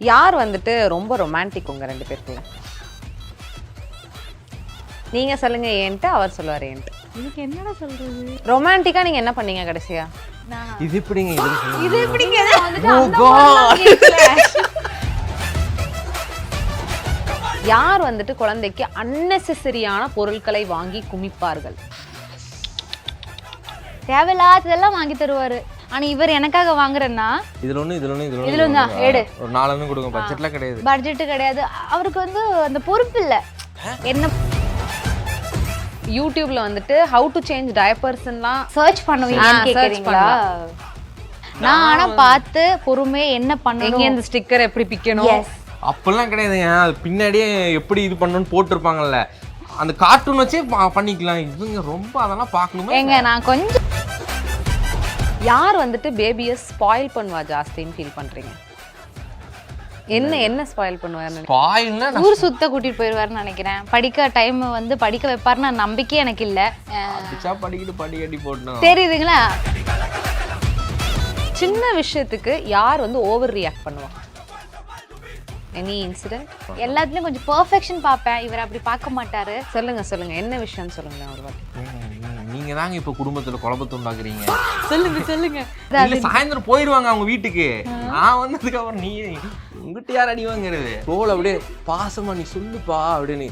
யார் வந்துட்டு ரொம்ப ரொமான்டிக் உங்க 2 பேருக்குள்ள? நீங்க சொல்லுங்க ஏன்ட்டு, அவர் சொல்லுவாரு ஏன்ட்டு. இதுக்கு என்னடா சொல்றது? ரொமான்டிக்கா நீங்க என்ன பண்ணீங்க கடைசியா? இது எப்படிங்க இது எப்படிங்க? யார் வந்துட்டு குழந்தைக்கு அன்னெசரியான பொருட்களை வாங்கி குமிப்பார்கள்? தேவையில்லாததெல்லாம் வாங்கி தருவாரு. ஆனா இவர் எனக்காக வாங்குறேன்னா இதுல ஒண்ணு இதுல ஒண்ணா எடு. ஒரு 4 கொடுங்க. பட்ஜெட்லாம் கிடையாது. பட்ஜெட் கிடையாது. அவருக்கு வந்து அந்த பொறுப்பு இல்ல. என்ன யூடியூப்ல வந்துட்டு how to change diapersலாம் சர்ச் பண்ணுவீங்கன்னு கேக்குறீங்களா? நான் ஆனா பார்த்து பொறுமையா என்ன எங்க பண்ணணும், இந்த ஸ்டிக்கர் எப்படி பிக்கணும்? எஸ் அப்பெல்லாம் கிடையாதுங்க. அது பின்னாடியே எப்படி இது பண்ணணும்னு போட்டிருப்பாங்கல்ல, அந்த கார்ட்டூன் வச்சே பண்ணிக்கலாம். இவங்க ரொம்ப அதெல்லாம் பார்க்கணுமா? ஏங்க நான் கொஞ்சம் யார் வந்துட்டு பேபியை ஸ்பாயில் பண்ணுவா ஜாஸ்தின்னு ஃபீல் பண்றீங்க? என்ன ஸ்பாயில் பண்ணுவாருன்னு? பாயில்னா ஊர் சுத்த கூட்டிட்டு போயிருவாருன்னு நினைக்கிறேன். படிக்க டைம் வந்து படிக்க வைப்பாருன்னு நம்பிக்கையே எனக்கு இல்ல. அடிச்சா படிக்கட்டி போட்டோம். தெரியுதுங்களா? சின்ன விஷயத்துக்கு யார் வந்து ஓவர் ரியாக்ட் பண்ணுவா? Any incident? எல்லாத்துலயும் கொஞ்சம் பெர்ஃபெக்ஷன் பார்ப்பேன். இவர் அப்படி பார்க்க மாட்டாரு. சொல்லுங்க என்ன விஷயம்னு சொல்லுங்க ஒரு வாட்டி. நீங்க தாங்க இப்ப குடும்பத்துல குழப்பத்தை உண்டாக்குறீங்க. சொல்லுங்க. இல்ல சாயந்தரம் போயிடுவாங்க அவங்க வீட்டுக்கு. நான் வந்ததுக்கு அப்புறம் நீ உங்ககிட்ட யார் அடி வாங்குறது? போல அப்படியே பாசமா நீ சொல்லுப்பா அப்படின்னு.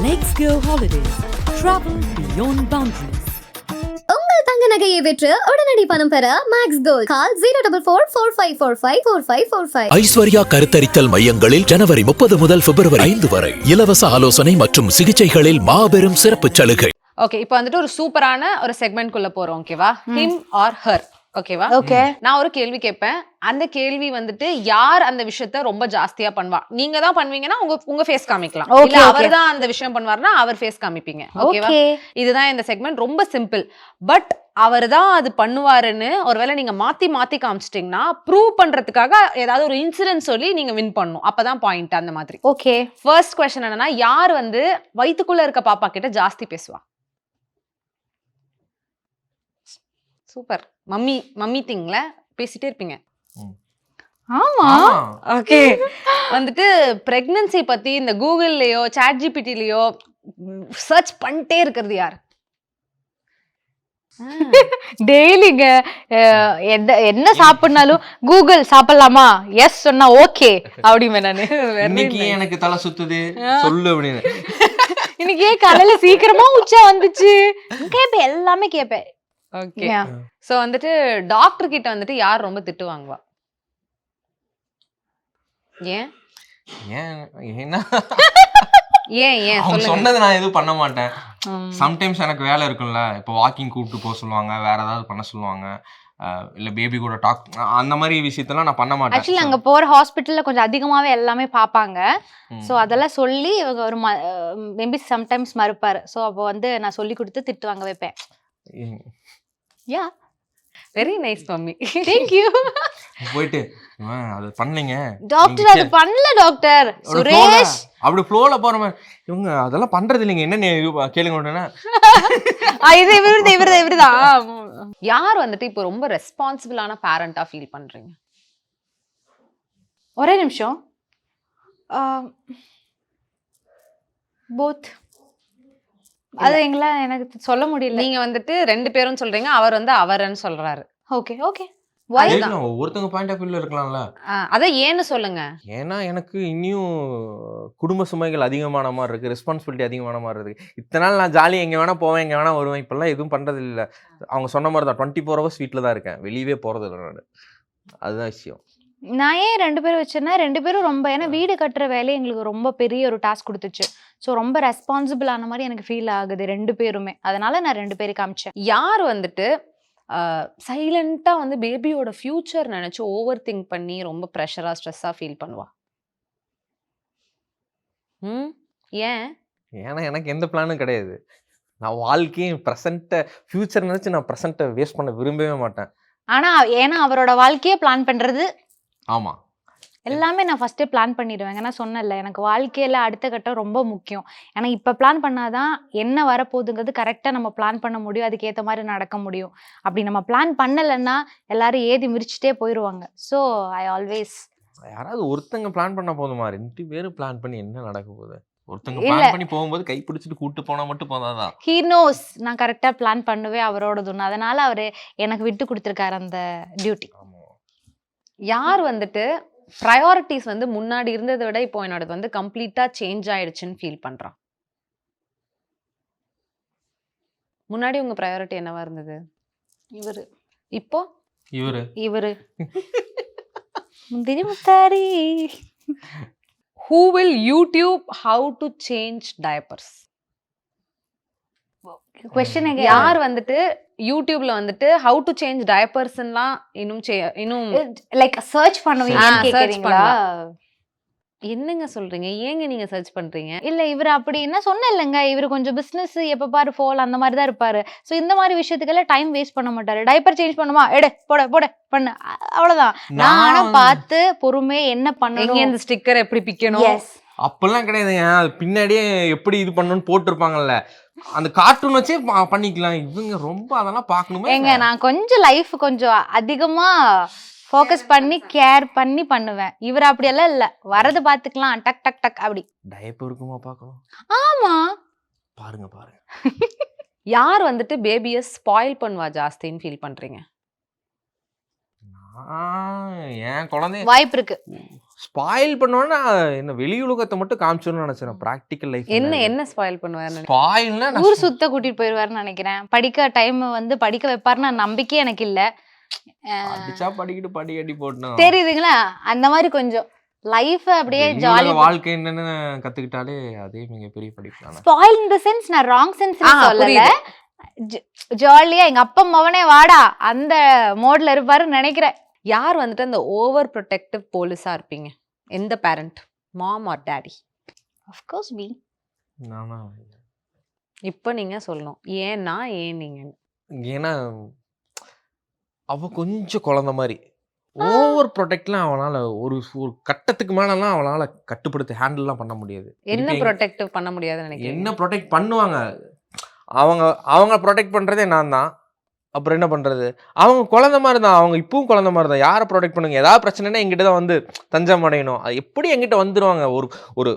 Let's go holidays. Travel beyond boundaries. உங்கள் தங்க நகையை விற்று உடனடி பணம் பெற மேக்ஸ் கோல்ட். கால் 04445454545. ஐஸ்வர்யா கருத்தரித்தல் மையங்களில் ஜனவரி 30 முதல் பிப்ரவரி 5 வரை இலவச ஆலோசனை மற்றும் சிகிச்சைகளில் மாபெரும் சிறப்பு சலுகை. ஓகே, இப்போ வந்துட்டு ஒரு சூப்பரான ஒரு செக்மெண்ட்குள்ள போறோம். ஓகேவா? Him R her. ஓகேவா? ஓகே. நான் ஒரு கேள்வி கேட்பேன். அந்த கேள்வி வந்துட்டு யார் அந்த விஷயத்த ரொம்ப ஜாஸ்தியா பண்ணுவா? நீங்க தான் பண்ணுவீங்கன்னா உங்க ஃபேஸ் காமிக்கலாம். இல்ல அவர் தான் அந்த விஷயம் பண்ணுவாருன்னா அவர் ஃபேஸ் காமிப்பீங்க. ஓகேவா? இதுதான் இந்த செக்மெண்ட். ரொம்ப சிம்பிள். பட் அவர் தான் அது பண்ணுவாருன்னு ஒருவேளை நீங்க மாத்தி காமிச்சிட்டீங்கன்னா ப்ரூவ் பண்றதுக்காக ஏதாவது ஒரு இன்சிடென்ட் சொல்லி நீங்க வின் பண்ணணும். அப்பதான் பாயிண்ட். அந்த மாதிரி. ஓகே. ஃபர்ஸ்ட் क्वेश्चन என்னன்னா, யார் வந்து வயித்துக்குள்ள இருக்க பாப்பா கிட்ட ஜாஸ்தி பேசுவா? சூப்பர். மம்மி திங்ல பேசிட்டே இருப்பீங்க. ஆமா. ஓகே. வந்துட்டு பிரெக்னன்சி பத்தி இந்த கூகுள்லயோ சாட் ஜிபிடிலயோ சர்ச் பண்ணிட்டே இருக்கிறது யார்? டெய்லிங்க என்ன சாப்பிடனாலும் கூகுள் சாப்பிடலாமா, எஸ் சொன்னா ஓகே அப்படிமே நானு. இன்னைக்கு எனக்கு தலை சுத்துது சொல்லு அப்படின்னு. இன்னைக்கு காலையில சீக்கிரமா உச்சா வந்துச்சு. கேப்பேன், எல்லாமே கேப்பேன். ஓகே. சோ வந்துட்டு டாக்டர் கிட்ட வந்துட்டு யார் ரொம்ப திட்டு வாங்குவா? ஏன் ஏன்னா சொல்லுங்க. சொன்னது நான் எதுவும் பண்ண மாட்டேன். சம்டைம்ஸ் எனக்கு வேலை இருக்கும்ல, இப்போ வாக்கிங் கூப்பிட்டு போக சொல்லுவாங்க, வேற ஏதாவது பண்ண சொல்லுவாங்க, இல்ல பேபி கூட டாக், அந்த மாதிரி விஷயத்தெல்லாம் நான் பண்ண மாட்டேன். ஆக்சுவலி அங்க போற ஹாஸ்பிட்டல்ல கொஞ்சம் அதிகமாவே எல்லாமே பாப்பாங்க. சோ அதெல்லாம் சொல்லி இவங்க ஒரு மேபி சம்டைம்ஸ் மறுப்பாரு. சோ அப்போ வந்து நான் சொல்லி கொடுத்து திட்டு வாங்க வைப்பேன். Yeah, very nice mummy. Thank you. போயிட்டு அது பண்ணீங்க டாக்டர், அது பண்ணல டாக்டர் சுரேஷ். அப்படி ஃப்ளோல போற மாதிரி இவங்க அதெல்லாம் பண்றது இல்லைங்க, என்ன கேளுங்க உடனே. இவருதான். யார் வந்துட்டு இப்போ ரொம்ப ரெஸ்பான்சிபிளான பேரண்டா ஃபீல் பண்றீங்க? ஒரே நிமிஷம். போத். அது எனக்கு சொல்ல முடியல. நீங்க வந்துட்டு 2 பேரும் சொல்றீங்க, அவர் வந்து அவரன்னு சொல்றாரு. ஓகே. ஒருத்தவங்க பாயிண்ட் ஆஃப் வியூல இருக்கலாம்ல. அத ஏன்னு சொல்லுங்க. ஏன்னா எனக்கு இன்னும் குடும்ப சுமைகள் அதிகமான மாதிரி இருக்கு, ரெஸ்பான்சிபிலிட்டி அதிகமான மாதிரி இருக்கு. இத்தனை நாள் நான் ஜாலியாக எங்கே வேணா போவேன், எங்கே வேணா வருவேன். இப்பெல்லாம் எதுவும் பண்றது இல்லை. அவங்க சொன்ன மாதிரி தான் 24 hours வீட்டில் தான் இருக்கேன், வெளியவே போறது இல்லை நான். அதுதான் விஷயம். நான் ஏன் 2 பேரும் வச்சேன்னா 2 பேரும் ரொம்ப, ஏன்னா வீடு கட்டுற வேலை எங்களுக்கு ரொம்ப பெரிய ஒரு டாஸ்க் கொடுத்துச்சு. ஸோ ரொம்ப ரெஸ்பான்சிபிள் ஆன மாதிரி எனக்கு ஃபீல் ஆகுது 2 பேருமே. அதனால நான் 2 பேரும் காமிச்சேன். யார் வந்துட்டு சைலண்டா வந்து பேபியோட ஃபியூச்சர் நினைச்சு ஓவர் திங்க் பண்ணி ரொம்ப ப்ரெஷரா ஸ்ட்ரெஸ்ஸா ஃபீல் பண்ணுவா? ஏன்? ஏன்னா எனக்கு எந்த பிளானும் கிடையாது. நான் வாழ்க்கையும் ப்ரெசண்ட்டை ஃபியூச்சர் நினச்சி நான் ப்ரெசண்ட்டை வேஸ்ட் பண்ண விரும்பவே மாட்டேன். ஆனா ஏன்னா அவரோட வாழ்க்கையை பிளான் பண்றது. ஆமாம், எல்லாமே நான் ஃபர்ஸ்டே பிளான் பண்ணிடுவேங்க. நான் சொன்னேன்ல, எனக்கு வாழ்க்கையில அடுத்த கட்டம் ரொம்ப முக்கியம். ஏன்னா இப்ப பிளான் பண்ணாதான் என்ன வரப்போகுதுங்கிறது கரெக்டா நம்ம பிளான் பண்ண முடியும். அதுக்கேற்ற மாதிரி நடக்க முடியும். அப்படி நம்ம பிளான் பண்ணலைன்னா எல்லாரும் ஏதி மிரிச்சிட்டே போயிடுவாங்க. ஸோ ஐ ஆல்வேஸ் யாராவது ஒருத்தங்க பிளான் பண்ண போதுமா? 2 பேரும் பிளான் பண்ணி என்ன நடக்க போகுது? ஒருத்தங்க இல்ல. பிளான் பண்ணி போகும்போது கை பிடிச்சிட்டு கூட்டு போனா மட்டும் போதாதான். ஹீ நோஸ் நான் கரெக்டா பிளான் பண்ணுவேன் அவரோடதுன்னு. அதனால அவரு எனக்கு விட்டு கொடுத்துருக்காரு அந்த டியூட்டி. ஆமா. யார் வந்துட்டு ப்ரையாரிட்டிஸ் வந்து முன்னாடி இருந்ததை விட இப்போ என்னோடது வந்து கம்ப்ளீட்டா சேஞ்ச் ஆயிடுச்சுன்னு ஃபீல் பண்றான்? முன்னாடி உங்க ப்ரையாரிட்டி என்னவா இருந்தது? இவரு இப்போ இவரு இவரு முந்திரி முத்தாரி. who will YouTube how to change diapers? Question யார் வந்துட்டு யூடியூப்ல வந்துட்டு how to change diapersலாம் இன்னும் லைக் சர்ச் பண்ணுவீங்கன்னு search கேக்குறீங்களா? என்னங்க சொல்றீங்க? ஏங்க நீங்க சர்ச் பண்றீங்க? இல்ல இவரு அப்படி என்ன சொன்ன இல்லைங்க, இவரு கொஞ்சம் பிசினஸ் எப்ப பாரு ஃபோல் அந்த மாதிரி தான் இருப்பாரு. சோ இந்த மாதிரி விஷயத்துக்கெல்லாம் டைம் வேஸ்ட் பண்ண மாட்டாரு. டைப்பர் சேஞ்ச் பண்ணுமா, எடு போட போட பண்ணு, அவ்வளவுதான். நான் ஆனா பார்த்து பொறுமையா என்ன எங்க பண்ணணும். இந்த ஸ்டிக்கர் எப்படி பிக்கணும்? எஸ் அப்பெல்லாம் கிடையாதுங்க. அது பின்னாடியே எப்படி இது பண்ணணும்னு போட்டிருப்பாங்கல்ல, அந்த கார்ட்டூன் வச்சே பண்ணிக்கலாம். இவங்க ரொம்ப அதெல்லாம் பார்க்கணுமே. ஏங்க நான் கொஞ்சம் லைஃப் கொஞ்சம் அதிகமா ஃபோக்கஸ் பண்ணி கேர் பண்ணி பண்ணுவேன். இவர் அப்படியெல்லாம் இல்ல, வரது பாத்துக்கலாம் டக் டக் டக் அப்படி. டயப்பர் இருக்குமா பார்க்கணும். ஆமா பாருங்க பாருங்க. யார் வந்துட்டு பேபியை ஸ்பாயில் பண்ணுவா ஜாஸ்தின்னு ஃபீல் பண்றீங்க? என் குழந்தைய வாய்ப்பு இருக்கு. ஸ்பாயில் பண்ணுவேன்னா என்ன வெளியுலகத்தை மட்டும் காமிச்சோன்னு நினைச்சேன். ப்ராக்டிக்கல் லைஃப் என்ன ஸ்பாயில் பண்ணுவாருன்னு? ஸ்பாயில்னா ஊர் சுத்த கூட்டிட்டு போயிருவாருன்னு நினைக்கிறேன். படிக்க டைம் வந்து படிக்க வைப்பாருன்னு நம்பிக்கை எனக்கு இல்ல. அடிச்சா படிக்கிட்டு படி அடி போட்டோம். தெரியுதுங்களா? அந்த மாதிரி கொஞ்சம் லைஃப் அப்படியே ஜாலி வாழ்க்கை என்னன்னு கத்துக்கிட்டாலே அதே மிகப்பெரிய படிப்பு தானே. ஸ்பாயில் இன் தி சென்ஸ் நான் ராங் சென்ஸ்ல சொல்லல. புரியுது. ஜாலியா எங்க அப்பா மவனே வாடா அந்த மோட்ல இருப்பாருன்னு நினைக்கிறேன். யார் வந்துட்டு அந்த ஓவர் ப்ரொடெக்டிவ் போலீஸா இருப்பீங்க? எந்த parent, mom or daddy? Of course me. நானா? இப்போ நீங்க சொல்லணும் ஏன் நீங்க. ஏன்னா அவ கொஞ்சம் குழந்தை மாதிரி ஓவர் ப்ரொடெக்ட்லாம் அவனால ஒரு ஒரு கட்டத்துக்கு மேலலாம் அவனால கட்டுப்படுத்தி ஹேண்டில்லாம் பண்ண முடியாது. என்ன ப்ரொடெக்டிவ் பண்ண முடியாதுன்னு நினைக்கிறீங்க? என்ன ப்ரொடெக்ட் பண்ணுவாங்க அவங்க ப்ரொடெக்ட் பண்றதே நான் தான். அப்புறம் என்ன பண்றது? அவங்க குழந்தை மாதிரி தான். அவங்க இப்பவும் குழந்தை மாதிரி தான். யாரை ப்ரொடெக்ட் பண்ணுங்க? ஏதாவது பிரச்சனைனா எங்கிட்ட தான் வந்து தஞ்சம் அடையணும். அது எப்படி எங்கிட்ட வந்துருவாங்க? ஒரு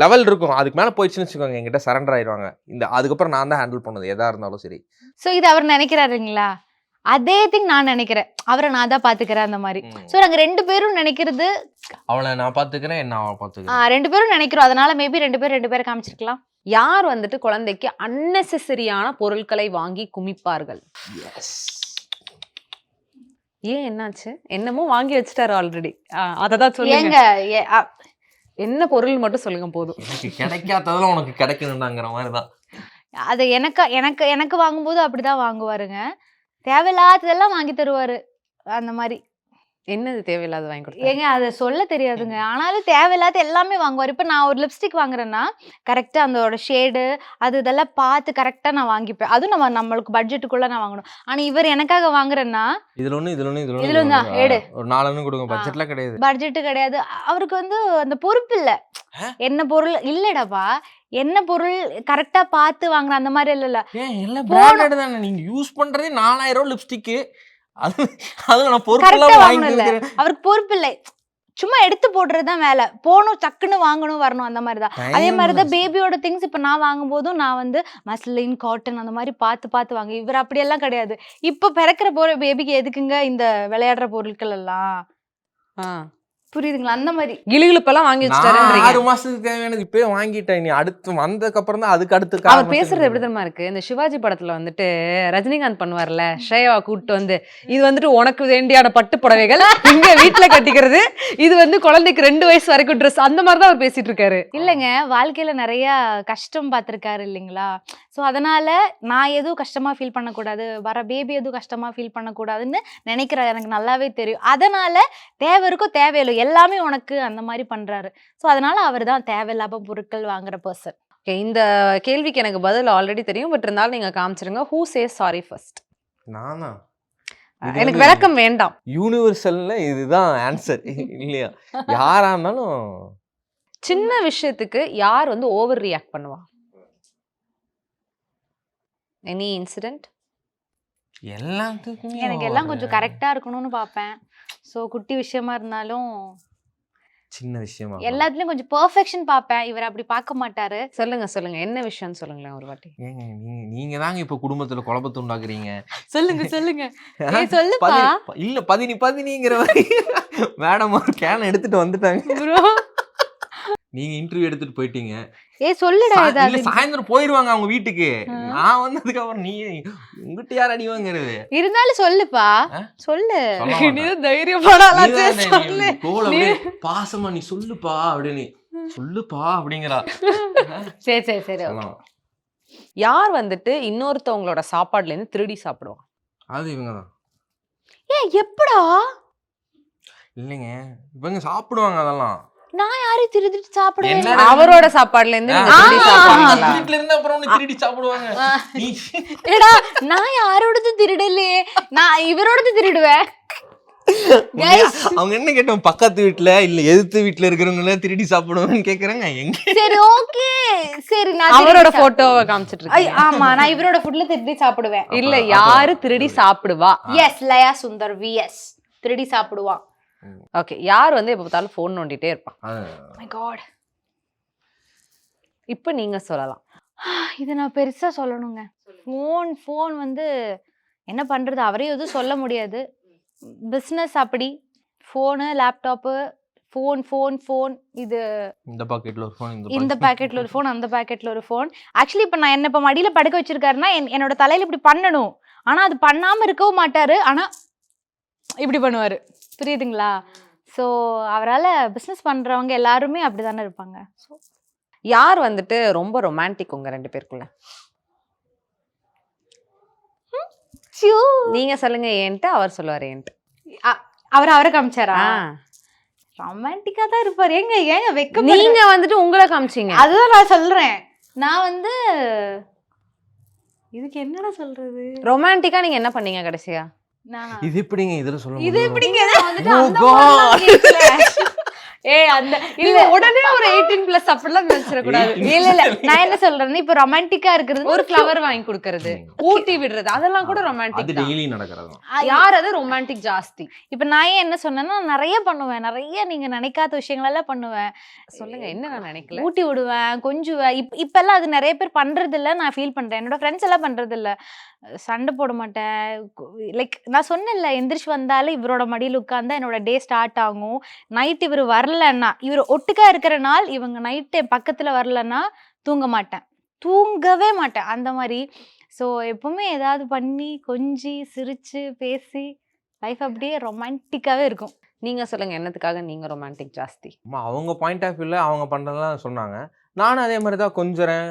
லெவல் இருக்கும். அதுக்கு மேல போயிடுச்சுன்னு வச்சுக்கோங்க, எங்கிட்ட சரண்டர் ஆயிடுவாங்க. அதுக்கப்புறம் நான் தான் ஹேண்டில் பண்ணது எதா இருந்தாலும் சரி. சோ இது அவர் நினைக்கிறாருங்களா? அதே திங் நான் நினைக்கிறேன். அவரை நான் தான் பாத்துக்கிறேன் அந்த மாதிரி. சோ நாங்க 2 பேரும் நினைக்கிறது, அவளை நான் பாத்துக்கிறேன், என்ன அவளை பாத்துக்கிறேன். 2 பேரும் நினைக்கிறோம். அதனால மேபி 2 பேரை காமிச்சிருக்கலாம். யார் வந்துட்டு குழந்தைக்கு அன்னெசரியான பொருட்களை வாங்கி குமிப்பார்கள்? ஏன் என்னாச்சு? என்னமோ வாங்கி வச்சுட்டாரு ஆல்ரெடி. அததான் சொல்லுங்க. ஏங்க என்ன பொருள் மட்டும் சொல்லுங்க போதும். எனக்கு கிடைக்காததெல்லாம் உனக்கு கிடைக்கணும்டாங்கிற மாதிரிதான். அது எனக்கு வாங்கும்போது அப்படிதான் வாங்குவாருங்க. தேவையில்லாததெல்லாம் வாங்கி தருவாரு அந்த மாதிரி. என்னது தேவையில்லாத வாங்கி கொடுத்தா? ஏங்க அதை சொல்ல தெரியாதுங்க. ஆனாலும் தேவையில்லாத எல்லாமே வாங்குவார். இப்போ நான் ஒரு லிப்ஸ்டிக் வாங்குறேன்னா கரெக்டாக அதோட ஷேடு இதெல்லாம் பார்த்து கரெக்டாக நான் வாங்கிப்பேன். அதுவும் நம்மளுக்கு பட்ஜெட்டுக்குள்ள நான் வாங்கணும். ஆனால் இவர் எனக்காக வாங்குறேன்னா இதுல ஒண்ணு தான் எடு, ஒரு 4 கொடுங்க. பட்ஜெட்லாம் கிடையாது, பட்ஜெட்டு கிடையாது. அவருக்கு வந்து அந்த பொறுப்பு இல்லை. என்ன பொருள் இல்லடப்பா, என்ன பொருள் கரெக்டா பார்த்து வாங்குற அந்த மாதிரி இல்ல. ஏன் எல்லாம் பிராண்டட் தானே. நீங்க யூஸ் பண்றதே 4000 லிப்ஸ்டிக். அது நான் பொறுப்பெல்லாம் வாங்கிட்டு. அவருக்கு பொறுப்பு இல்லை, சும்மா எடுத்து போடுறதுதான் வேலை. போகணும், டக்குன்னு வாங்கணும், வரணும், அந்த மாதிரிதான். அதே மாதிரிதான் பேபியோட திங்ஸ் இப்ப நான் வாங்கும் போதும் நான் வந்து மஸ்லின், காட்டன் அந்த மாதிரி பார்த்து வாங்க. இவர் அப்படியெல்லாம் கிடையாது. இப்ப பிறக்கிற பேபிக்கு எதுக்குங்க இந்த விளையாடுற பொருட்கள் எல்லாம்? புரியுதுங்களா? அந்த மாதிரி கிளிகிளிப்பெல்லாம் வாங்கி வச்சுட்டாரு. 6 மாசத்துக்கு தேவையானது இப்பயே வாங்கிட்டேன். நீ அடுத்து வந்ததுக்கு அப்புறம் தான் அதுக்கு அடுத்து அவர் பேசுறது எப்படி தெரியுமா இருக்கு? இந்த சிவாஜி படத்துல வந்துட்டு ரஜினிகாந்த் பண்ணுவார்ல, ஸ்ரேயாவை கூப்பிட்டு வந்து, இது வந்துட்டு உனக்கு வேண்டியான பட்டு புடவைகள் இங்க வீட்டுல கட்டிக்கிறது, இது வந்து குழந்தைக்கு 2 வயசு வரைக்கும் ட்ரெஸ், அந்த மாதிரிதான் அவர் பேசிட்டு இருக்காரு. இல்லைங்க, வாழ்க்கையில நிறைய கஷ்டம் பார்த்திருக்காரு இல்லைங்களா? ஸோ அதனால நான் எதுவும் கஷ்டமா ஃபீல் பண்ணக்கூடாது, வர பேபி எதுவும் கஷ்டமா ஃபீல் பண்ணக்கூடாதுன்னு நினைக்கிறாரு. எனக்கு நல்லாவே தெரியும். அதனால தேவை இருக்கோ தேவையில்லை எல்லாமே உனக்கு அந்த மாதிரி பண்றாரு. ஸோ அதனால அவர் தான் தேவையில்லாம பொருட்கள் வாங்குற பர்சன். இந்த கேள்விக்கு எனக்கு பதில் ஆல்ரெடி தெரியும், பட் இருந்தாலும் நீங்க காமிச்சிருங்க. Who says sorry first? நானா? எனக்கு விளக்கம் வேண்டாம். யூனிவர்சல்ல இதுதான் ஆன்சர் இல்லையா? யாரா இருந்தாலும் சின்ன விஷயத்துக்கு யார் வந்து ஓவர் ரியாக்ட் பண்ணுவா? Any incident? எல்லாத்துக்குமே எனக்கு எல்லாம் கொஞ்சம் கரெக்டா இருக்கணும்னு பார்ப்பேன். ஸோ குட்டி விஷயமா இருந்தாலும் சின்ன விஷயமா எல்லாத்துலயும் கொஞ்சம் பெர்ஃபெக்ஷன் பார்ப்பேன். இவர் அப்படி பார்க்க மாட்டாரு. சொல்லுங்க சொல்லுங்க, என்ன விஷயம்னு சொல்லுங்களேன் ஒரு வாட்டி. ஏங்க நீங்க தாங்க இப்ப குடும்பத்துல குழப்பத்தை உண்டாக்குறீங்க. சொல்லுங்க சொல்லுங்க. சொல்லுப்பா. இல்ல பதினிங்கிற மாதிரி மேடம் ஒரு கேன் எடுத்துட்டு வந்துட்டாங்க. ப்ரோ நீங்க இன்டர்வியூ எடுத்துட்டு போயிட்டீங்க. சொல்லுடா ஏதாவது. சாயந்தரம் போயிருவாங்க அவங்க வீட்டுக்கு. நான் வந்ததுக்கு அப்புறம் நீ உங்ககிட்ட யார் அடி வாங்குறது? இருந்தாலும் சொல்லுப்பா. சொல்லு. பாசமா நீ சொல்லுப்பா அப்படின்னு சொல்லுப்பா அப்படிங்கிறா. சரி சரி சரி. யார் வந்துட்டு இன்னொருத்தவங்களோட சாப்பாடுல இருந்து திருடி சாப்பிடுவான்? அது இவங்கதான். எப்படா? இல்லைங்க இவங்க சாப்பிடுவாங்க அதெல்லாம். நான் யாரையும் திருடிட்டு சாப்பிடுவேன். அவரோட சாப்பாடுல இருந்து நீங்க திருடி சாப்பிடுவீங்களா? வீட்ல இருந்து அப்புறம் திருடி சாப்பிடுவாங்க. ஏடா நான் யாரோடது திருடலையே, நான் இவரோடது திருடுவேன். அவங்க என்ன கேட்டோம், பக்கத்து வீட்டுல இல்ல எதிர்த்து வீட்டுல இருக்கிறவங்க திருடி சாப்பிடுவாங்கன்னு கேக்குறாங்க. எங்க சரி ஓகே சரி, நான் அவரோட போட்டோவை காமிச்சிட்டு இருக்கேன். ஆமா நான் இவரோட ஃபுட்ல திருடி சாப்பிடுவேன். இல்ல யாரு திருடி சாப்பிடுவா? எஸ் லயா சுந்தர் விஎஸ் திருடி சாப்பிடுவான். ஓகே, யார் வந்து எப்ப பார்த்தாலும் போன் நோண்டிட்டே இருப்பான்? My God. இப்ப நீங்க சொல்லலாம். இது நான் பெருசா சொல்லணுங்க. ஃபோன் வந்து என்ன பண்றது, அவரே எதுவும் சொல்ல முடியாது. பிஸ்னஸ் அப்படி. ஃபோனு லேப்டாப்பு ஃபோன் இது இந்த பாக்கெட்ல ஒரு ஃபோன், இந்த பாக்கெட்ல ஒரு ஃபோன், அந்த பாக்கெட்ல ஒரு ஃபோன். ஆக்சுவலி இப்போ நான் என்ன இப்போ மடியில படுக்க வச்சிருக்காருன்னா என்னோட தலையில இப்படி பண்ணணும், ஆனா அது பண்ணாம இருக்கவும் மாட்டாரு, ஆனா இப்படி பண்ணுவாரு. புரியுதுங்களா? ஸோ அவரால் பிஸ்னஸ் பண்றவங்க எல்லாருமே அப்படிதானே இருப்பாங்க. ஸோ யார் வந்துட்டு ரொம்ப ரொமான்டிக் உங்க ரெண்டு பேருக்குள்ள? நீங்க சொல்லுங்க ஏன்ட்டு, அவர் சொல்லுவாரு ஏன்ட்டு. அவரை காமிச்சாரா? ரொமான்டிக்கா தான் இருப்பாரு. ஏங்க வெக்க நீங்க வந்துட்டு உங்களை காமிச்சீங்க. அதுதான் நான் சொல்றேன். நான் வந்து இதுக்கு என்னடா சொல்றது, ரொமான்டிக்கா நீங்க என்ன பண்ணீங்க கடைசியா? இது எப்படிங்க இதுல சொல்ல இது எப்படிங்க வந்துட்டு Oh அந்த God. மாதிரிலாம் கேட்கல. அந்த இல்ல உடனே ஒரு 18+ அப்படிலாம் நினைச்சிட கூடாது. இல்ல நான் என்ன சொல்றேன்னா இப்ப ரொமான்டிக்கா இருக்கிறது ஒரு ஃப்ளவர் வாங்கி கொடுக்கறது, ஊட்டி விடுறது, அதெல்லாம் கூட அது ரொமான்டிக் தான். டெய்லி நடக்கிறது. யார் அது ரொமான்டிக் ஜாஸ்தி? இப்ப நான் ஏன் என்ன சொன்னேன்னா நிறைய பண்ணுவேன், நிறைய நீங்க நினைக்காத விஷயங்கள் எல்லாம் பண்ணுவேன். சொல்லுங்க என்ன நான் நினைக்கல. ஊட்டி விடுவேன், கொஞ்சுவேன். இப்பெல்லாம் அது நிறைய பேர் பண்றது இல்ல, நான் ஃபீல் பண்றேன். என்னோட ஃப்ரெண்ட்ஸ் எல்லாம் பண்றது இல்ல. சண்டை போட மாட்டேன். லைக் நான் சொன்னேன்ல, எந்திரிச்சு வந்தாலும் இவரோட மடியில் உட்கார்ந்தா என்னோட டே ஸ்டார்ட் ஆகும். நைட் இவர் வரலன்னா, இவர் ஒட்டுக்கா இருக்கிற நாள் இவங்க நைட்டு பக்கத்துல வரலன்னா தூங்கவே மாட்டேன் அந்த மாதிரி. ஸோ எப்பவுமே ஏதாவது பண்ணி கொஞ்சி சிரிச்சு பேசி லைஃப் அப்படியே ரொமான்டிக்காவே இருக்கும். நீங்க சொல்லுங்க என்னத்துக்காக நீங்க ரொமான்டிக் ஜாஸ்தி? அவங்க பாயிண்ட் ஆஃப் வியூல அவங்க பண்றதெல்லாம் சொன்னாங்க. நானும் அதே மாதிரி தான் கொஞ்சறேன்.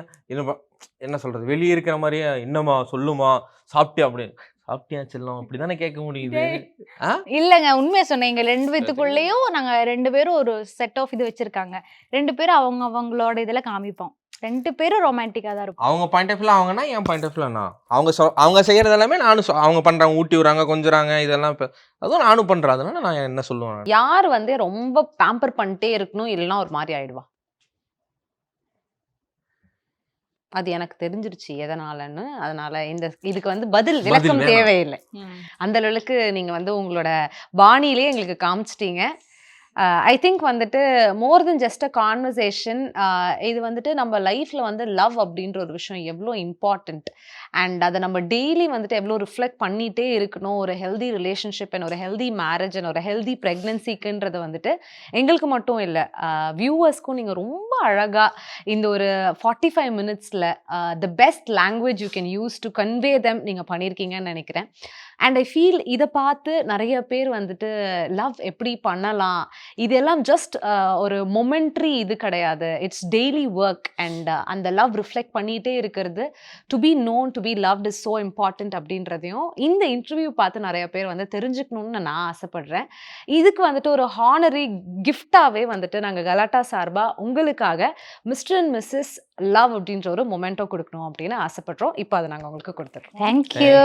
என்ன சொல்றது, வெளியே இருக்கிற மாதிரியே என்னமா சொல்லுமா சாப்பிட்டியா அப்படின்னு. சாப்பிட்டியா செல்லம் அப்படிதானே கேட்க முடியுது. இல்லங்க உண்மையை சொன்னேன். எங்க 2 பேத்துக்குள்ளேயும் நாங்க 2 பேரும் ஒரு செட் ஆஃப் இது வச்சிருக்காங்க. 2 பேரும் அவங்களோட இதுல காமிப்போம். 2 பேரும் ரொமான்டிக்கா தான் இருக்கும். அவங்க பாயிண்ட் ஆஃப் வியூல அவங்கன்னா, என் பாயிண்ட் ஆஃப் வியூல நான். அவங்க செய்யறது எல்லாமே நானும் அவங்க பண்றாங்க, ஊட்டி விடுறாங்க, கொஞ்சறாங்க, இதெல்லாம் அதுவும் நானும் பண்றேன். அதனால நான் என்ன சொல்லுவேன், யார் வந்து ரொம்ப பேம்பர் பண்ணிட்டே இருக்கணும் இல்லைன்னா ஒரு மாதிரி ஆயிடுவா? அது எனக்கு தெரிஞ்சிருச்சு எதனாலன்னு. அதனால இதுக்கு வந்து விளக்கம் தேவையில்லை. அந்த அளவுக்கு நீங்க வந்து உங்களோட பாணியிலே எங்களுக்கு காமிச்சிட்டீங்க. ஐ திங்க் வந்துட்டு மோர் தென் ஜஸ்ட் அ கான்வர்சேஷன். இது வந்துட்டு நம்ம லைஃப்ல வந்து லவ் அப்படின்ற ஒரு விஷயம் எவ்வளோ இம்பார்ட்டண்ட், அண்ட் அதை நம்ம டெய்லி வந்துட்டு எவ்வளோ ரிஃப்ளெக்ட் பண்ணிகிட்டே இருக்கணும். ஒரு ஹெல்தி ரிலேஷன்ஷிப் அண்ட் ஒரு ஹெல்தி மேரேஜ் அண்ட் ஒரு ஹெல்தி ப்ரெக்னன்சிக்குன்றது வந்துட்டு எங்களுக்கு மட்டும் இல்லை, வியூவர்ஸ்க்கும் நீங்கள் ரொம்ப அழகாக இந்த ஒரு 45 மினிட்ஸில் the best language you can use to convey them நீங்கள் பண்ணியிருக்கீங்கன்னு நினைக்கிறேன். அண்ட் ஐ ஃபீல் இதை பார்த்து நிறைய பேர் வந்துட்டு லவ் எப்படி பண்ணலாம், இதெல்லாம் ஜஸ்ட் ஒரு மொமெண்ட்ரி இது கிடையாது, இட்ஸ் டெய்லி ஒர்க். அண்ட் அந்த லவ் ரிஃப்ளெக்ட் பண்ணிகிட்டே இருக்கிறது, to be known to be loved is so important அப்படின்றதையும் இந்த இன்டர்வியூ பார்த்து நிறைய பேர் வந்து தெரிஞ்சுக்கணும்னு நான் ஆசைப்படுறேன். இதுக்கு வந்துட்டு ஒரு ஹானரி கிஃப்டாகவே வந்துட்டு நாங்கள் கலாட்டா சார்பாக உங்களுக்காக மிஸ்டர் அண்ட் மிஸ்ஸஸ் லவ் அப்படின்ற ஒரு மொமெண்டோ கொடுக்கணும் அப்படின்னு ஆசைப்படுறோம். இப்போ அதை நாங்கள் உங்களுக்கு கொடுத்துட்றோம். தேங்க்யூ.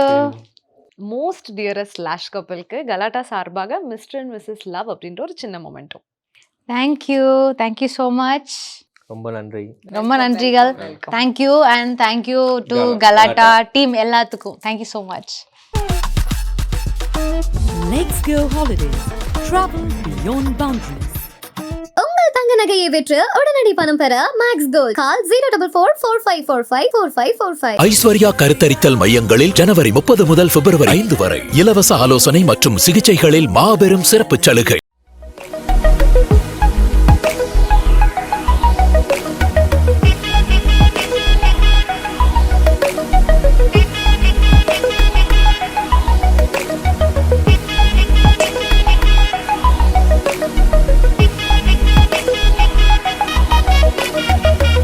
மோஸ்ட் டியரஸ்ட் லாஷ் கப்பலுக்கு கலாட்டா சார்பாக மிஸ்டர் அண்ட் மிஸ்ஸஸ் லவ் அப்படின்ற ஒரு சின்ன மொமெண்ட்டும். Thank you so much. ரொம்ப நன்றி. ரொம்ப நன்றிகள். தேங்க்யூ அண்ட் தேங்க்யூ டு கலாட்டா டீம் எல்லாத்துக்கும். Thank you so much. Let's go holidays. Travel beyond boundaries. உங்கள் தங்க நகையை விற்று உடனடி பணம் பெற மேக்ஸ் கோல்ட். கால் 04445454545. ஐஸ்வர்யா கருத்தரித்தல் மையங்களில் ஜனவரி 30 முதல் பிப்ரவரி 5 வரை இலவச ஆலோசனை மற்றும் சிகிச்சைகளில் மாபெரும் சிறப்பு சலுகை.